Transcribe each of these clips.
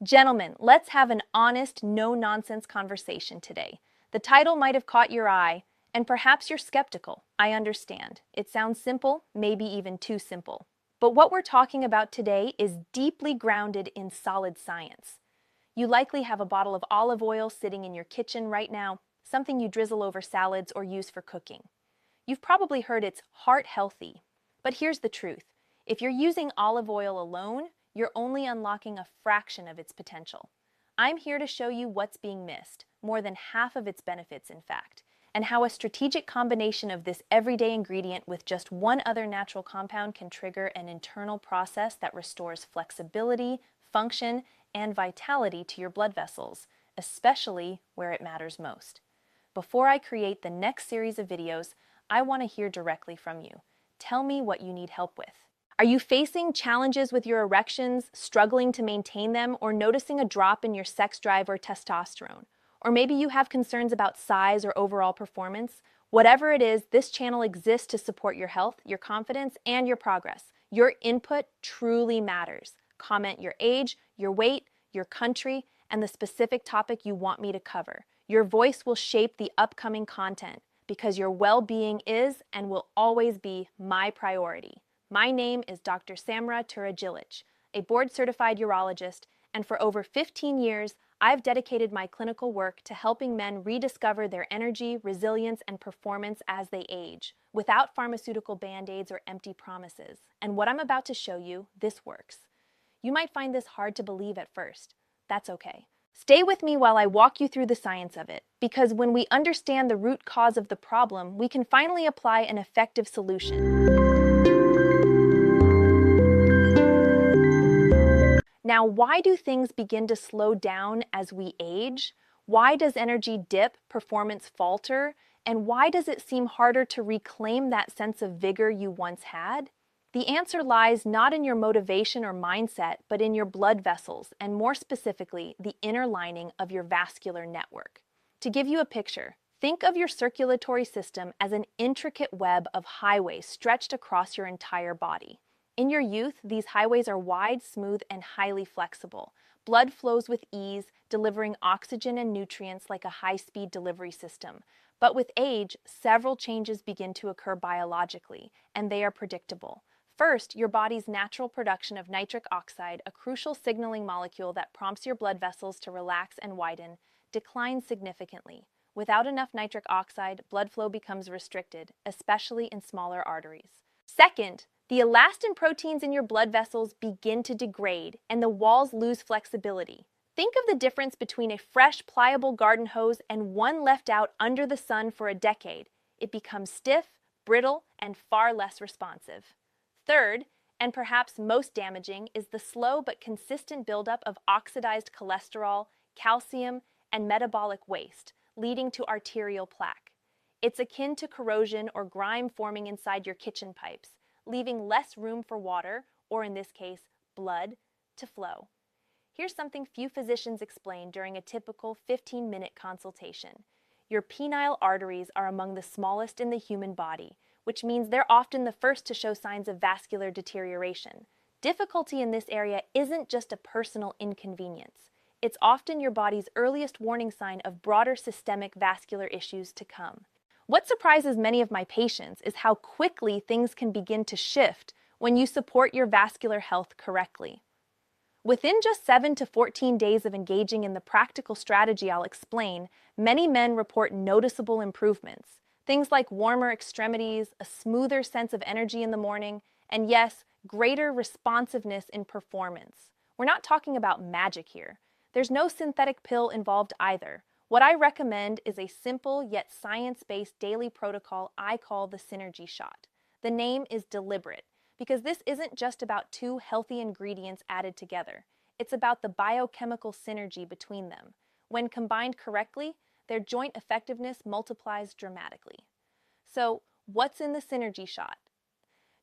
Gentlemen, let's have an honest, no-nonsense conversation today. The title might have caught your eye, and perhaps you're skeptical. I understand. It sounds simple, maybe even too simple. But what we're talking about today is deeply grounded in solid science. You likely have a bottle of olive oil sitting in your kitchen right now, something you drizzle over salads or use for cooking. You've probably heard it's heart healthy. But here's the truth. If you're using olive oil alone, you're only unlocking a fraction of its potential. I'm here to show you what's being missed, more than half of its benefits in fact, and how a strategic combination of this everyday ingredient with just one other natural compound can trigger an internal process that restores flexibility, function, and vitality to your blood vessels, especially where it matters most. Before I create the next series of videos, I want to hear directly from you. Tell me what you need help with. Are you facing challenges with your erections, struggling to maintain them, or noticing a drop in your sex drive or testosterone? Or maybe you have concerns about size or overall performance? Whatever it is, this channel exists to support your health, your confidence, and your progress. Your input truly matters. Comment your age, your weight, your country, and the specific topic you want me to cover. Your voice will shape the upcoming content because your well-being is and will always be my priority. My name is Dr. Samra Turajilic, a board-certified urologist, and for over 15 years, I've dedicated my clinical work to helping men rediscover their energy, resilience, and performance as they age, without pharmaceutical band-aids or empty promises. And what I'm about to show you, this works. You might find this hard to believe at first. That's okay. Stay with me while I walk you through the science of it, because when we understand the root cause of the problem, we can finally apply an effective solution. Now, why do things begin to slow down as we age? Why does energy dip, performance falter, and why does it seem harder to reclaim that sense of vigor you once had? The answer lies not in your motivation or mindset, but in your blood vessels, and more specifically, the inner lining of your vascular network. To give you a picture, think of your circulatory system as an intricate web of highways stretched across your entire body. In your youth, these highways are wide, smooth, and highly flexible. Blood flows with ease, delivering oxygen and nutrients like a high-speed delivery system. But with age, several changes begin to occur biologically, and they are predictable. First, your body's natural production of nitric oxide, a crucial signaling molecule that prompts your blood vessels to relax and widen, declines significantly. Without enough nitric oxide, blood flow becomes restricted, especially in smaller arteries. Second, the elastin proteins in your blood vessels begin to degrade, and the walls lose flexibility. Think of the difference between a fresh, pliable garden hose and one left out under the sun for a decade. It becomes stiff, brittle, and far less responsive. Third, and perhaps most damaging, is the slow but consistent buildup of oxidized cholesterol, calcium, and metabolic waste, leading to arterial plaque. It's akin to corrosion or grime forming inside your kitchen pipes, leaving less room for water, or in this case, blood, to flow. Here's something few physicians explain during a typical 15-minute consultation. Your penile arteries are among the smallest in the human body, which means they're often the first to show signs of vascular deterioration. Difficulty in this area isn't just a personal inconvenience. It's often your body's earliest warning sign of broader systemic vascular issues to come. What surprises many of my patients is how quickly things can begin to shift when you support your vascular health correctly. Within just 7 to 14 days of engaging in the practical strategy I'll explain, many men report noticeable improvements. Things like warmer extremities, a smoother sense of energy in the morning, and yes, greater responsiveness in performance. We're not talking about magic here. There's no synthetic pill involved either. What I recommend is a simple yet science-based daily protocol I call the Synergy Shot. The name is deliberate because this isn't just about two healthy ingredients added together. It's about the biochemical synergy between them. When combined correctly, their joint effectiveness multiplies dramatically. So, what's in the Synergy Shot?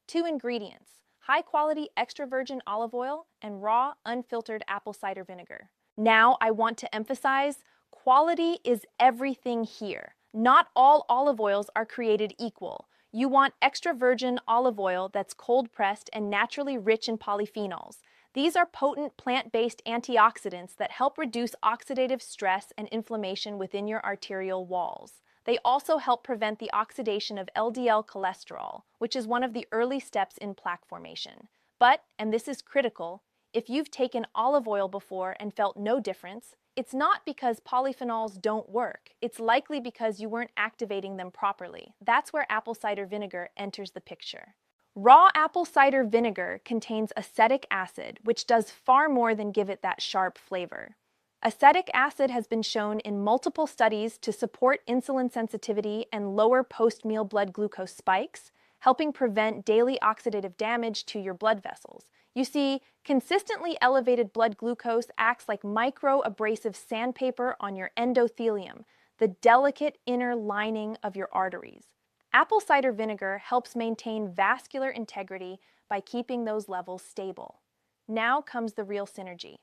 2 ingredients: high-quality extra virgin olive oil and raw, unfiltered apple cider vinegar. Now, I want to emphasize, quality is everything here. Not all olive oils are created equal. You want extra virgin olive oil that's cold-pressed and naturally rich in polyphenols. These are potent plant-based antioxidants that help reduce oxidative stress and inflammation within your arterial walls. They also help prevent the oxidation of LDL cholesterol, which is one of the early steps in plaque formation. But, and this is critical, if you've taken olive oil before and felt no difference, it's not because polyphenols don't work. It's likely because you weren't activating them properly. That's where apple cider vinegar enters the picture. Raw apple cider vinegar contains acetic acid, which does far more than give it that sharp flavor. Acetic acid has been shown in multiple studies to support insulin sensitivity and lower post-meal blood glucose spikes, helping prevent daily oxidative damage to your blood vessels. You see, consistently elevated blood glucose acts like micro-abrasive sandpaper on your endothelium, the delicate inner lining of your arteries. Apple cider vinegar helps maintain vascular integrity by keeping those levels stable. Now comes the real synergy.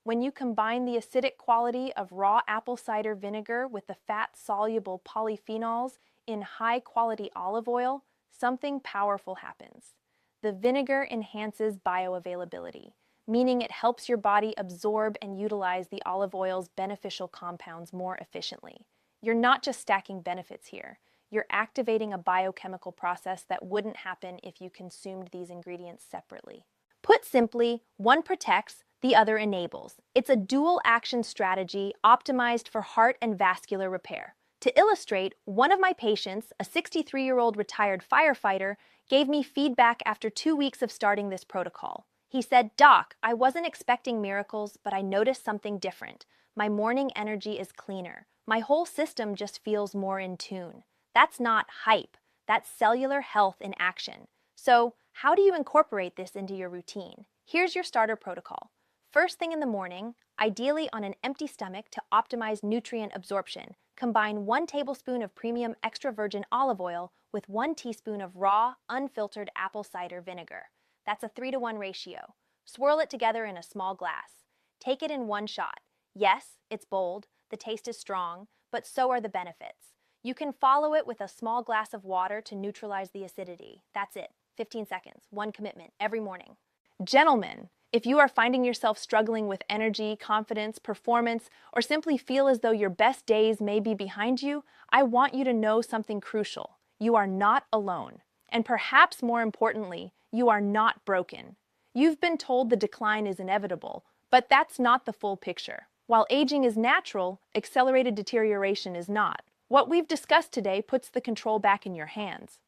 When you combine the acidic quality of raw apple cider vinegar with the fat-soluble polyphenols in high-quality olive oil, something powerful happens. The vinegar enhances bioavailability, meaning it helps your body absorb and utilize the olive oil's beneficial compounds more efficiently. You're not just stacking benefits here. You're activating a biochemical process that wouldn't happen if you consumed these ingredients separately. Put simply, one protects, the other enables. It's a dual-action strategy optimized for heart and vascular repair. To illustrate, one of my patients, a 63-year-old retired firefighter, gave me feedback after 2 weeks of starting this protocol. He said, "Doc, I wasn't expecting miracles, but I noticed something different. My morning energy is cleaner. My whole system just feels more in tune." That's not hype. That's cellular health in action. So, how do you incorporate this into your routine? Here's your starter protocol. First thing in the morning, ideally on an empty stomach to optimize nutrient absorption, combine 1 tablespoon of premium extra virgin olive oil with 1 teaspoon of raw, unfiltered apple cider vinegar. That's a 3-to-1 ratio. Swirl it together in a small glass. Take it in one shot. Yes, it's bold, the taste is strong, but so are the benefits. You can follow it with a small glass of water to neutralize the acidity. That's it. 15 seconds, one commitment, every morning. Gentlemen, if you are finding yourself struggling with energy, confidence, performance, or simply feel as though your best days may be behind you, I want you to know something crucial. You are not alone. And perhaps more importantly, you are not broken. You've been told the decline is inevitable, but that's not the full picture. While aging is natural, accelerated deterioration is not. What we've discussed today puts the control back in your hands.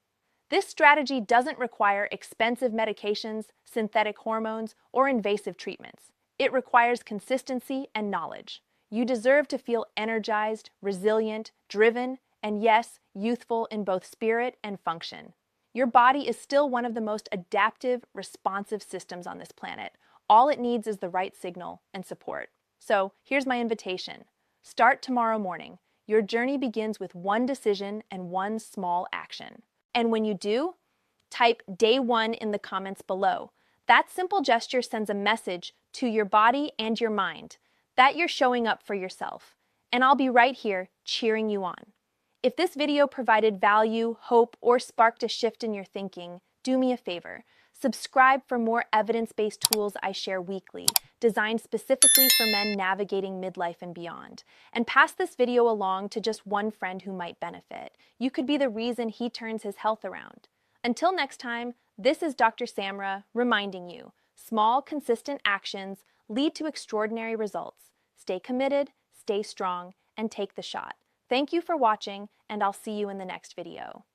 This strategy doesn't require expensive medications, synthetic hormones, or invasive treatments. It requires consistency and knowledge. You deserve to feel energized, resilient, driven, and yes, youthful in both spirit and function. Your body is still one of the most adaptive, responsive systems on this planet. All it needs is the right signal and support. So, here's my invitation. Start tomorrow morning. Your journey begins with one decision and one small action. And when you do, type day 1 in the comments below. That simple gesture sends a message to your body and your mind that you're showing up for yourself. And I'll be right here cheering you on. If this video provided value, hope, or sparked a shift in your thinking, do me a favor. Subscribe for more evidence-based tools I share weekly, designed specifically for men navigating midlife and beyond. And pass this video along to just one friend who might benefit. You could be the reason he turns his health around. Until next time, this is Dr. Samra reminding you, small, consistent actions lead to extraordinary results. Stay committed, stay strong, and take the shot. Thank you for watching, and I'll see you in the next video.